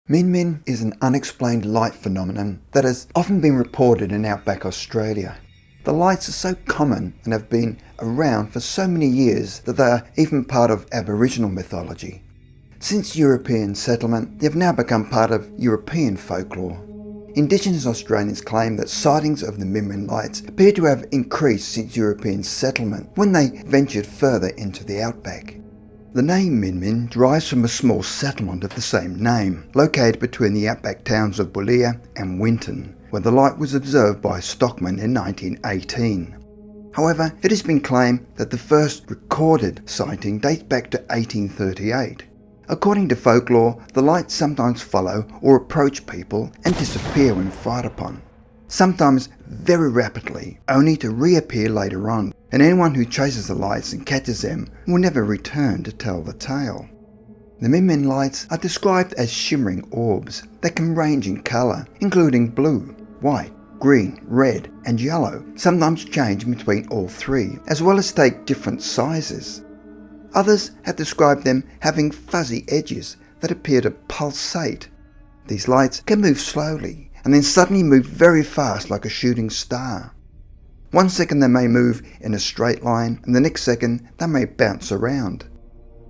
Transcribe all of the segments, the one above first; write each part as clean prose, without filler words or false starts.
Min Min is an unexplained light phenomenon that has often been reported in outback Australia. The lights are so common and have been around for so many years that they are even part of Aboriginal mythology. Since European settlement, they have now become part of European folklore. Indigenous Australians claim that sightings of the Min Min lights appear to have increased since European settlement when they ventured further into the outback. The name Min Min derives from a small settlement of the same name, located between the outback towns of Boulia and Winton, where the light was observed by Stockman in 1918. However, it has been claimed that the first recorded sighting dates back to 1838. According to folklore, the lights sometimes follow or approach people and disappear when fired upon, sometimes very rapidly, only to reappear later on, and anyone who chases the lights and catches them will never return to tell the tale. The Min Min lights are described as shimmering orbs that can range in colour, including blue, white, green, red and yellow, sometimes changing between all three, as well as take different sizes. Others have described them having fuzzy edges that appear to pulsate. These lights can move slowly and then suddenly move very fast like a shooting star. 1 second they may move in a straight line and the next second they may bounce around.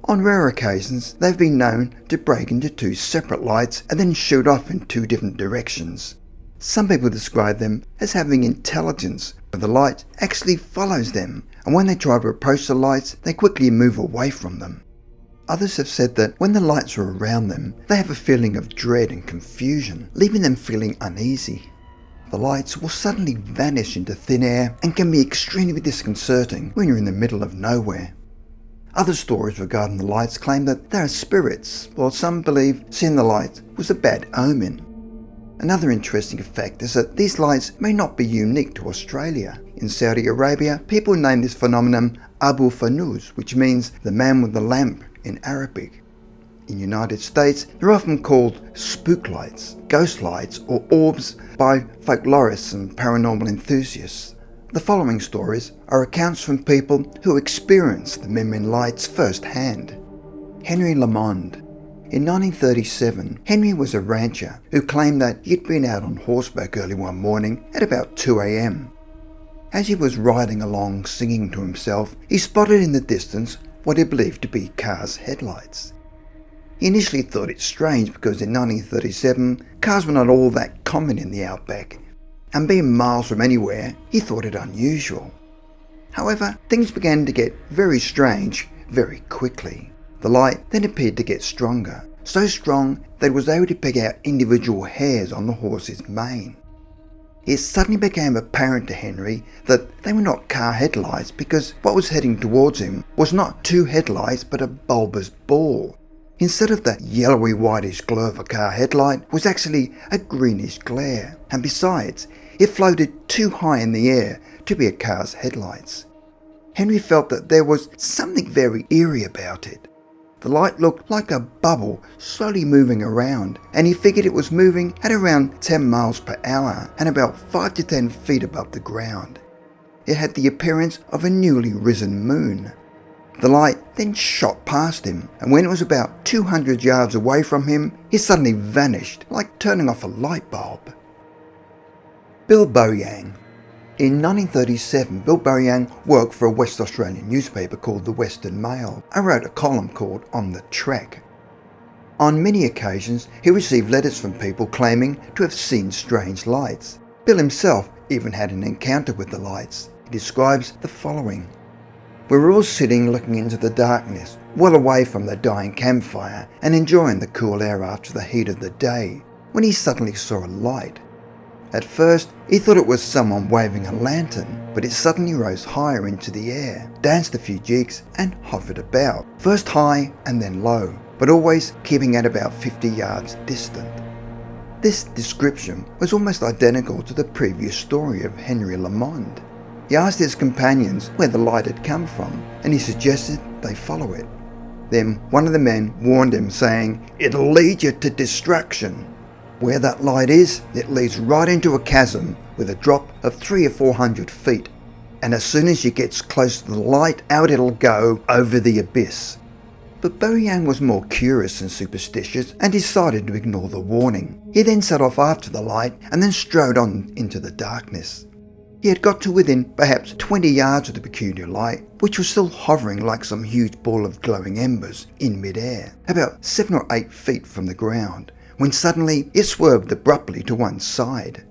On rare occasions they've been known to break into two separate lights and then shoot off in two different directions. Some people describe them as having intelligence, where the light actually follows them, and when they try to approach the lights they quickly move away from them. Others have said that when the lights are around them, they have a feeling of dread and confusion, leaving them feeling uneasy. The lights will suddenly vanish into thin air and can be extremely disconcerting when you're in the middle of nowhere. Other stories regarding the lights claim that they are spirits, while some believe seeing the lights was a bad omen. Another interesting fact is that these lights may not be unique to Australia. In Saudi Arabia, people name this phenomenon Abu Fanuz, which means the man with the lamp in Arabic. In the United States, they're often called spook lights, ghost lights, or orbs by folklorists and paranormal enthusiasts. The following stories are accounts from people who experienced the Min Min lights firsthand. Henry Lamond. In 1937, Henry was a rancher who claimed that he'd been out on horseback early one morning at about 2 a.m. As he was riding along singing to himself, he spotted in the distance what he believed to be cars' headlights. He initially thought it strange because in 1937, cars were not all that common in the outback, and being miles from anywhere, he thought it unusual. However, things began to get very strange very quickly. The light then appeared to get stronger, so strong that it was able to pick out individual hairs on the horse's mane. It suddenly became apparent to Henry that they were not car headlights because what was heading towards him was not two headlights but a bulbous ball. Instead of the yellowy whitish glow of a car headlight was actually a greenish glare, and besides, it floated too high in the air to be a car's headlights. Henry felt that there was something very eerie about it. The light looked like a bubble slowly moving around, and he figured it was moving at around 10 miles per hour and about 5 to 10 feet above the ground. It had the appearance of a newly risen moon. The light then shot past him, and when it was about 200 yards away from him, it suddenly vanished like turning off a light bulb. Bill Boyang. In 1937, Bill Boyang worked for a West Australian newspaper called the Western Mail and wrote a column called On the Track. On many occasions, he received letters from people claiming to have seen strange lights. Bill himself even had an encounter with the lights. He describes the following. We were all sitting looking into the darkness, well away from the dying campfire and enjoying the cool air after the heat of the day, when he suddenly saw a light. At first, he thought it was someone waving a lantern, but it suddenly rose higher into the air, danced a few jigs and hovered about, first high and then low, but always keeping at about 50 yards distant. This description was almost identical to the previous story of Henry Lamond. He asked his companions where the light had come from, and he suggested they follow it. Then one of the men warned him, saying, "It'll lead you to destruction. Where that light is, it leads right into a chasm with a drop of 300 or 400 feet, and as soon as you get close to the light, out it'll go over the abyss." But Boyang was more curious than superstitious and decided to ignore the warning. He then set off after the light and then strode on into the darkness. He had got to within perhaps 20 yards of the peculiar light, which was still hovering like some huge ball of glowing embers in mid-air, about 7 or 8 feet from the ground, when suddenly it swerved abruptly to one side.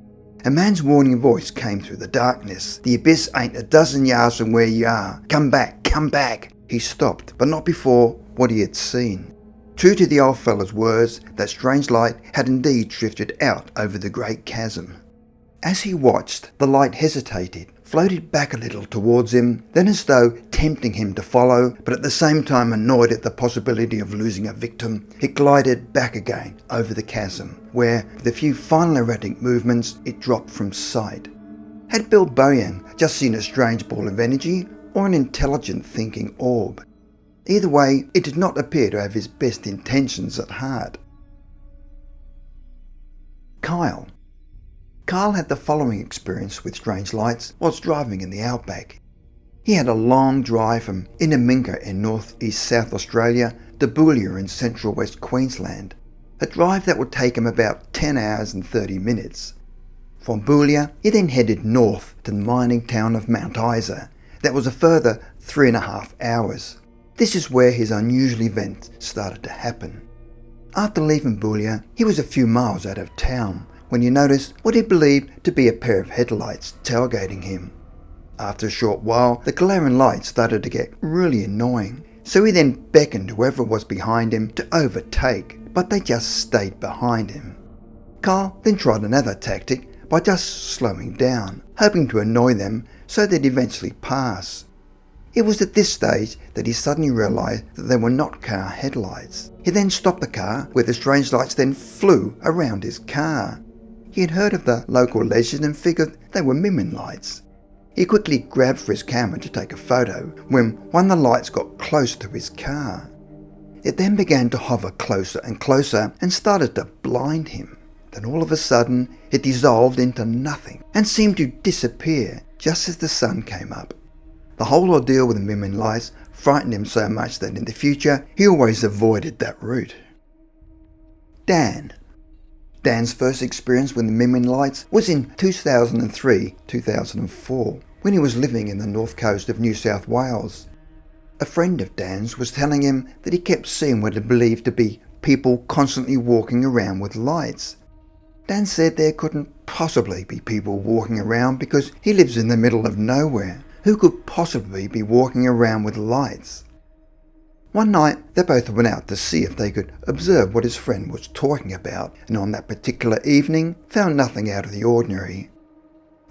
A man's warning voice came through the darkness. "The abyss ain't a dozen yards from where you are. Come back, come back." He stopped, but not before what he had seen. True to the old fellow's words, that strange light had indeed drifted out over the great chasm. As he watched, the light hesitated, floated back a little towards him, then as though tempting him to follow, but at the same time annoyed at the possibility of losing a victim, it glided back again over the chasm, where, with a few final erratic movements, it dropped from sight. Had Bill Boyang just seen a strange ball of energy, or an intelligent thinking orb? Either way, it did not appear to have his best intentions at heart. Kyle had the following experience with strange lights whilst driving in the outback. He had a long drive from Innerminga in north-east South Australia to Boulia in central West Queensland, a drive that would take him about 10 hours and 30 minutes. From Boulia, he then headed north to the mining town of Mount Isa. That was a further 3.5 hours. This is where his unusual event started to happen. After leaving Boulia, he was a few miles out of town when he noticed what he believed to be a pair of headlights tailgating him. After a short while, the glaring lights started to get really annoying, so he then beckoned whoever was behind him to overtake, but they just stayed behind him. Kyle then tried another tactic by just slowing down, hoping to annoy them so they'd eventually pass. It was at this stage that he suddenly realised that they were not car headlights. He then stopped the car, where the strange lights then flew around his car. He had heard of the local legend and figured they were Mimin lights. He quickly grabbed for his camera to take a photo when one of the lights got close to his car. It then began to hover closer and closer and started to blind him. Then all of a sudden it dissolved into nothing and seemed to disappear just as the sun came up. The whole ordeal with the Mimin lights frightened him so much that in the future he always avoided that route. Dan's first experience with the Mimin lights was in 2003-2004 when he was living in the north coast of New South Wales. A friend of Dan's was telling him that he kept seeing what he believed to be people constantly walking around with lights. Dan said there couldn't possibly be people walking around because he lives in the middle of nowhere. Who could possibly be walking around with lights? One night, they both went out to see if they could observe what his friend was talking about, and on that particular evening, found nothing out of the ordinary.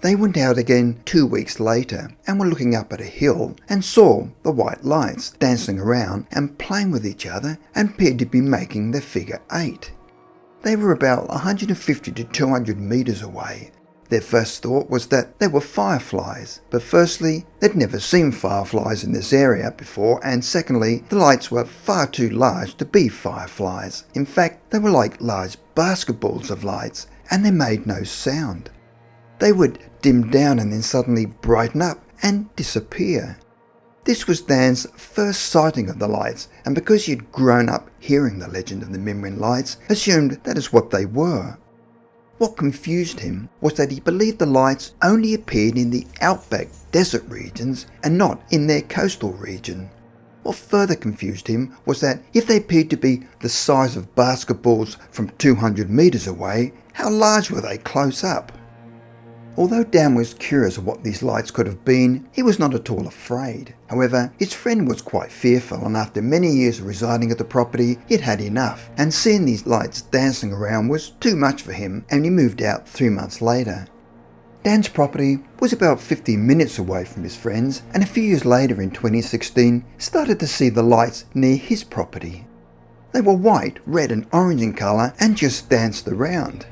They went out again 2 weeks later, and were looking up at a hill, and saw the white lights dancing around and playing with each other, and appeared to be making the figure 8. They were about 150 to 200 metres away. Their first thought was that they were fireflies, but firstly, they'd never seen fireflies in this area before, and secondly, the lights were far too large to be fireflies. In fact, they were like large basketballs of lights, and they made no sound. They would dim down and then suddenly brighten up and disappear. This was Dan's first sighting of the lights, and because he'd grown up hearing the legend of the Mimin lights, assumed that is what they were. What confused him was that he believed the lights only appeared in the outback desert regions and not in their coastal region. What further confused him was that if they appeared to be the size of basketballs from 200 metres away, how large were they close up? Although Dan was curious of what these lights could have been, he was not at all afraid. However, his friend was quite fearful, and after many years of residing at the property, he'd had enough, and seeing these lights dancing around was too much for him, and he moved out 3 months later. Dan's property was about 15 minutes away from his friend's, and a few years later in 2016, started to see the lights near his property. They were white, red and orange in colour and just danced around.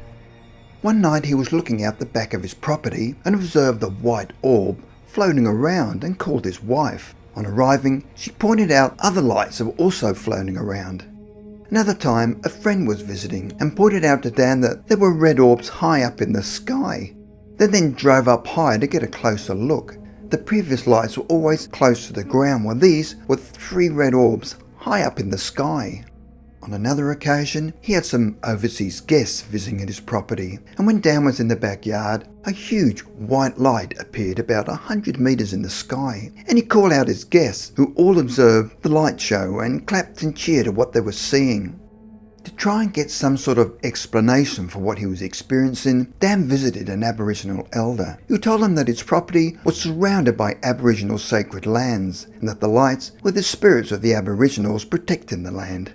One night he was looking out the back of his property and observed the white orb floating around and called his wife. On arriving, she pointed out other lights that were also floating around. Another time, a friend was visiting and pointed out to Dan that there were red orbs high up in the sky. They then drove up higher to get a closer look. The previous lights were always close to the ground, while these were 3 red orbs high up in the sky. On another occasion, he had some overseas guests visiting at his property, and when Dan was in the backyard, a huge white light appeared about 100 metres in the sky, and he called out his guests, who all observed the light show and clapped and cheered at what they were seeing. To try and get some sort of explanation for what he was experiencing, Dan visited an Aboriginal elder who told him that his property was surrounded by Aboriginal sacred lands and that the lights were the spirits of the Aboriginals protecting the land.